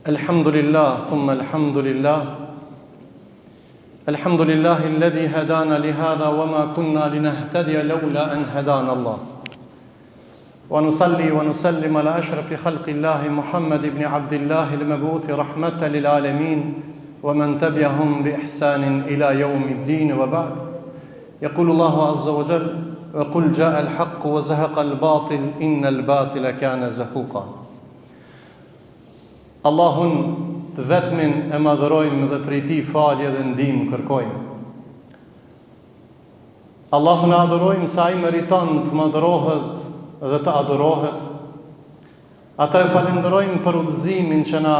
الحمد لله ثم الحمد لله الحمد لله الذي هدانا لهذا وما كنا لنهتدي لولا أن هدانا الله ونصلي ونسلم على أشرف خلق الله محمد بن عبد الله المبعوث رحمة للعالمين ومن تبعهم بإحسان إلى يوم الدين وبعد يقول الله عز وجل وقل جاء الحق وزهق الباطل إن الباطل كان زهوقا. Allahun të vetmin e madhërojmë dhe prej tij falje dhe ndihmë kërkojmë. Allahun e adhurojmë sa ai meriton të madhërohet dhe të adhurohet. Ata e falenderojmë për udhëzimin që na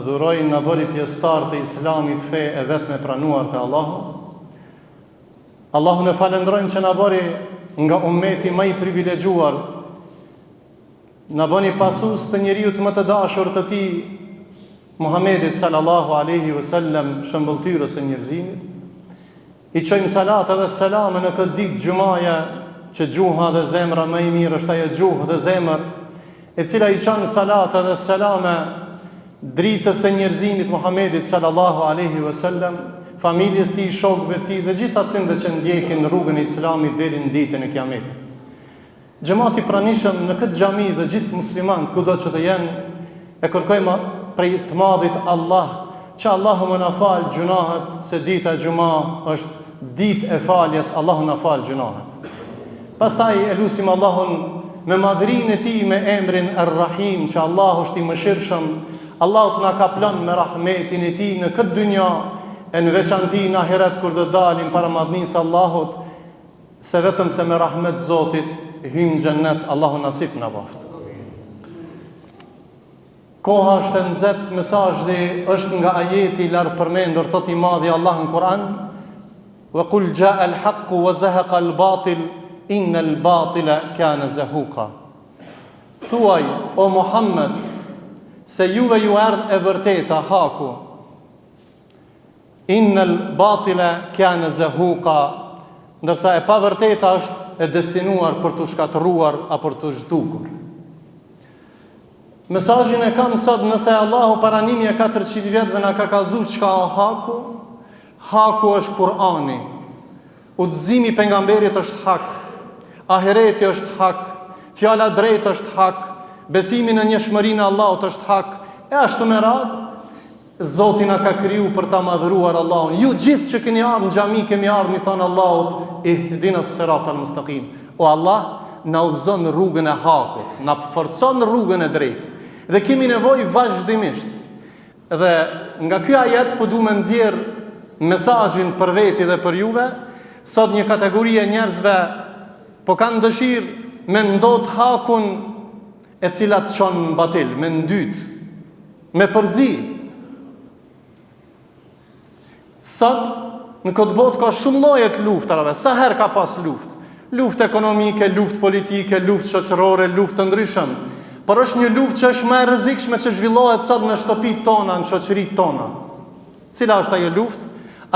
dhuroi, na bëri pjesëtar të Islamit, fe e vetme pranuar te Allahu. Allahun e falenderojmë që na bëri nga ummeti më i privilegjuar, na bëni pasues të njeriut më të dashur të tij Muhammedit sallallahu alaihi wasallam, shëmbëltyrës e njerëzimit. I çojmë salat dhe selam në këtë ditë xumaje, që gjuha dhe zemra më e mirë është ajo gjuhë dhe zemër e cila i çon salat dhe selam dritës së njerëzimit Muhammedit sallallahu alaihi wasallam, familjes tij, shokëve tij dhe gjithë atyre që ndjekin rrugën e Islamit deri në ditën e Kiametit. Xhamati pranishëm në këtë xhami dhe gjithë muslimanët kudo që të jenë, e kërkojmë prej të madhit Allah, që Allahu më na fal gjunahet, se dita e xuma është ditë e faljes, Allahu na fal gjunahet. Pastaj e lutim Allahun me madhrinë e tij, me emrin Ar-Rahim, që Allahu është i mëshirshëm, Allahu na kaplon me rahmetin e tij në këtë dynja, e në veçanti në ahiret kur do dalim para madhnisë Allahut, se vetëm se me rahmet Zotit hyjmë në xhennet, Allahu nasip na baft. Koha është e nxehtë, mesazhi është nga ajeti i larë përmendur, thot i madhi Allah në Kur'an: "Wa qul jaa al-haqqu wa zahaqa al-batil inna al-batila kana zahuqa." Thuaj, o Muhammed, se juve ju erdh e vërteta, haku. Inna al-batila kana zahuqa, ndërsa e pavërteta është e destinuar për të shkatëruar apo për të zhdukur. Mesazhin e kam sot, nëse Allahu para 1400 vjetëve na ka kallëzuar çka është haku. Haku është Kur'ani. Udhëzimi i pejgamberit është hak. Ahireti është hak. Fjala drejt është hak. Besimi në njëshmërinë e Allahut është hak. E ashtu me radhë, Zoti na ka kriju për ta madhëruar Allahun. Ju gjithë që keni ardhur në xhami, kemi ardhur i thon Allahut, ihdinas siratal mustaqim. O Allah, na udhëzon në rrugën e hakut, na forcon në rrugën e drejtë. Dhe kemi nevojë vazhdimisht. Dhe nga ky ajet po duam të nxjerr mesazhin për veti dhe për juve. Sot një kategori e njerëzve po kanë dëshirë me ndot hakun, e cila të çon në batil, me ndyt, me përzi. Sot në këtë botë ka shumë lloje të luftave. Sa herë ka pas luftë? Luftë ekonomike, luftë politike, luftë shoqërore, luftë të ndryshëm. Por është një luftë që është më e rrezikshme që zhvillohet sot në shtëpitë tona, në shoqëritë tona. Cila është ajo luftë?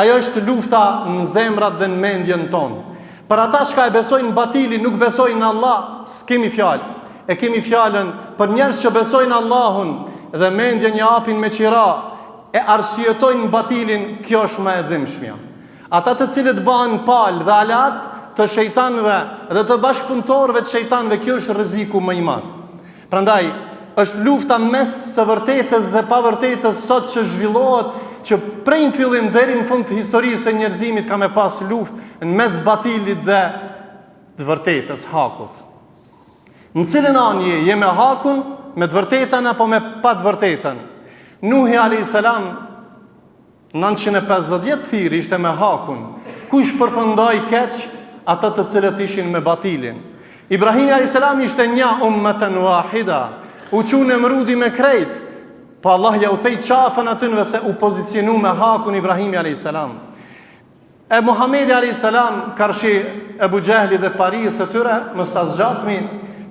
Ajo është lufta në zemrat dhe në mendjen tonë. Për ata që e besojnë batilin, nuk besojnë në Allah, s'kemi fjalë. E kemi fjalën për njerëz që besojnë Allahun dhe mendjen ja hapin me qira, e arsyetojnë batilin, kjo është më e dhimbshmja. Ata të cilët bëhen palë dhe alat të shejtanëve dhe të bashkëpunëtorëve të shejtanëve, kjo është rreziku më i madh. Prandaj është lufta mes së vërtetës dhe pavërtetës sot që zhvillohet, që prej në fillim deri në fund të historisë së njerëzimit ka me pas luftë në mes batilit dhe të vërtetës, hakut. Në cilën anë je me hakun, me të vërtetën apo me pa të vërtetën? Nuhi alayhis salam 950 vjet thirrë ishte me hakun. Kush përfundoi keq? Ata të cilët ishin me batilin. Ibrahimi alayhis salam ishte një ummatan wahida, u qunë Emrudi me krejt, po Allah ja u thej qafën atyve se u pozicionu me hakun Ibrahimi alayhis salam. E Muhamedi alayhis salam, karshi Ebu Jehli dhe parijës së tyre, mos ta zgjatmi,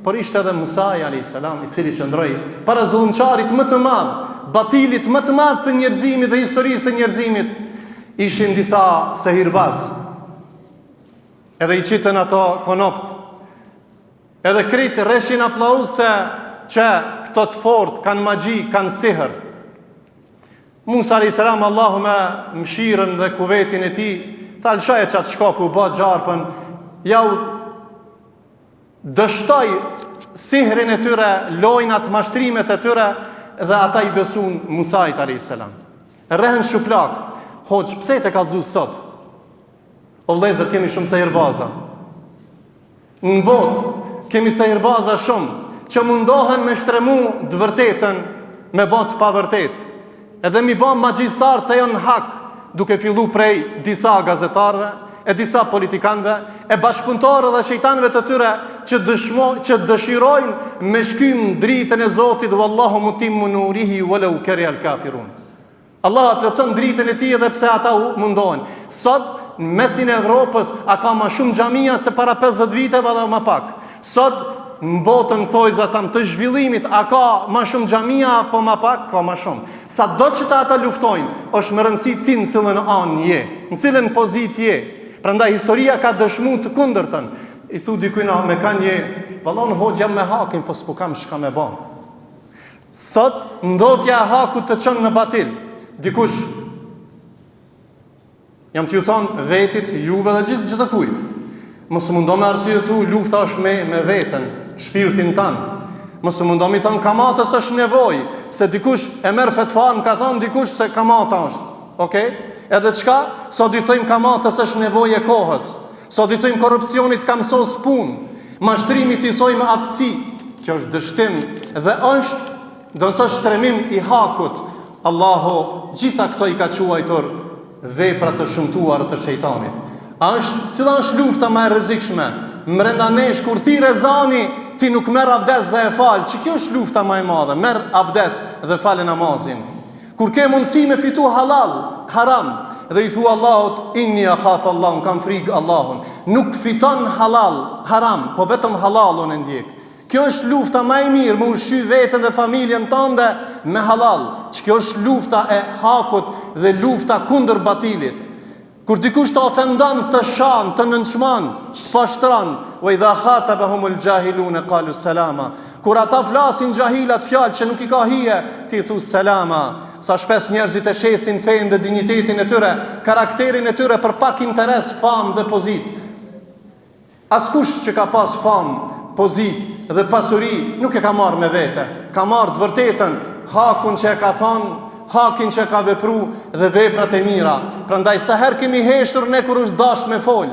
por ishte edhe Musa alayhis salam, i cili qëndroi para zullumçarit më të madh, batilit më të madh të njerëzimit dhe historisë së njerëzimit, ishin disa sehirbaz. Edhe i qitën ato konopt. Edhe krejt rreshin aplauz se që këto të fort kanë magji, kanë sihr. Musa a.s. Allahu me mshirën dhe kuvetin e tij, tha lëshaje qatë shkapu u ba gjarpën, ja u dështoj sihrin e tyre, lojnat, mashtrimet e tyre, dhe ata i besun Musait a.s. Rehen shuplak, hoq, pse te ka dzu sot? O vlezër, kemi shumë sejrbaza. Në botë, kemi sejrbaza shumë, që mundohen me shtremu dëvërtetën me botë pa vërtet. Edhe mi bom magjistar se janë hak, duke fillu prej disa gazetarve, e disa politikanve, e bashkëpunëtorë dhe shejtanëve të tyre që dëshirojnë me shkym dritën e Zotit, wallahu mutimmu nurihi walau kariha al-kafirun. Allah plotson dritën e tij edhe pse ata u mundohen. Sot në mesin e Evropës a ka më shumë xhamia se para 50 viteve dhe më pak. Sot në botën thojza tham të zhvillimit a ka më shumë xhamia apo më pak? Ka më shumë. Sa do që ata luftojnë, është më rëndësi ti në cilën anë je, në cilën pozitë je. Prandaj historia ka dëshmu të kundërtën. I thu dikujna me kanë je, vallon hoxha me hakin, po s'po kam shka me bën. Sot ndotja e hakut të çon në batil. Dikush jam t'ju thonë vetit, juve dhe gjithë kujt. Mos mundo me arsye tu lufta është me veten, shpirtin tanë. Mos mundo mi thonë kamatës është nevojë, se dikush e merr fetfan, ka thonë dikush se kamata është. Okej? Edhe çka? Sot i thojmë kamatës është nevojë e kohës. Sot i thojmë korrupsionit ka mësos punë. Mashtrimit i thojmë aftësi. Kjo është dështim dhe është do të thosh shtremim i hakut. Allahu gjitha këto i ka quajtur vepra të shëmtuara të shejtanit. Cila është lufta më e rrezikshme? Mbrenda nesh kur thirë ezani, ti nuk merr abdes dhe e fal. Kjo është lufta më e madhe. Merr abdes dhe fal namazin. Kur ke mundësi me fitu halal, haram, dhe i thua Allahut, inni akhaf Allahun, kam frikë Allahun. Nuk fiton halal, haram, po vetëm halalun e ndjek. Kjo është lufta më e mirë, më ushqy veten dhe familjen tënde me halal. Kjo është lufta e hakut dhe lufta kundër batilit. Kur dikush të ofendon, të shan, të nënçmon, të pashtron, wa idha khatabahumul jahilun qalu salama. Kur ata flasin xahilat fjalë që nuk i ka hije, ti thu selama. Sa shpesh njerëzit e shesin fenë dhe dinjitetin e tyre, karakterin e tyre për pak interes, famë dhe pozit. Askush që ka pas famë, pozit dhe pasuri, nuk e ka marrë me vete. Ka marrë të vërtetën, hakun që e ka thonë, hakin që ka vepru dhe veprat e mira. Prandaj sa herë kemi heshtur ne kur është dash me fol.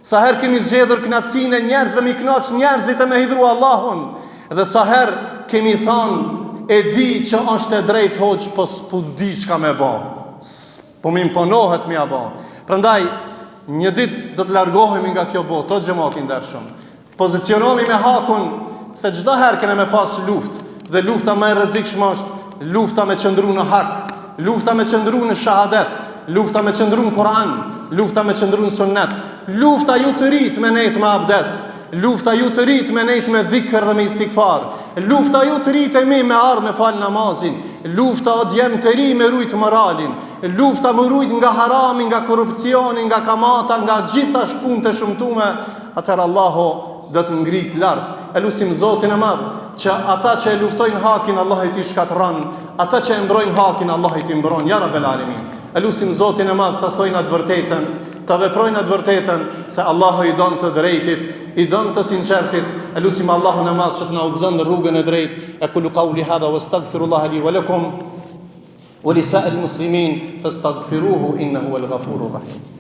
Sa herë kemi zgjedhur kënaqësinë e njerëzve, mi kënaq njerëzit e me hidhru Allahun. Dhe sa herë kemi thonë e di që është e drejt hoq, po s'pu di çka me bë. Po më imponohet mi a bë. Prandaj një ditë do të largohemi nga kjo botë, tot xhamati ndershëm. Pozicionohemi me hakun se çdo herë kemi me pas luftë dhe lufta më e rrezikshme është lufta me qëndru në hak, lufta me qëndru në shahadet, lufta me qëndru në Kur'an, lufta me qëndru në sunnet, lufta ju të rrit me nejt me abdes, lufta ju të rrit me nejt me dhikër dhe me istikfar, lufta ju të rrit e mi me ardh me fal namazin, lufta o djem të ri me rujt moralin, lufta me rujt nga harami, nga korupcioni, nga kamata, nga gjitha shpun të shumtume, atër Allahu dhe të ngrit lartë. E lusim Zotin e madhë, që ata që e luftojnë hakin, Allah i ti shkatran, ata që e mbrojnë hakin, Allah i ti mbron, ja Rabbel Alamin. E lusim Zotin e madhë të thojnë atë vërtetën, të veprojnë atë vërtetën, se Allah i donë të drejtit, i donë të sinqertit. E lusim Allahun e madhë që të na udhëzon në rrugën e drejt. E kullu qawli hadha, wa astaghfirullaha li wa lakum, wa li sa'il muslimin, fastaghfiruhu innahu al-ghafurur rahim.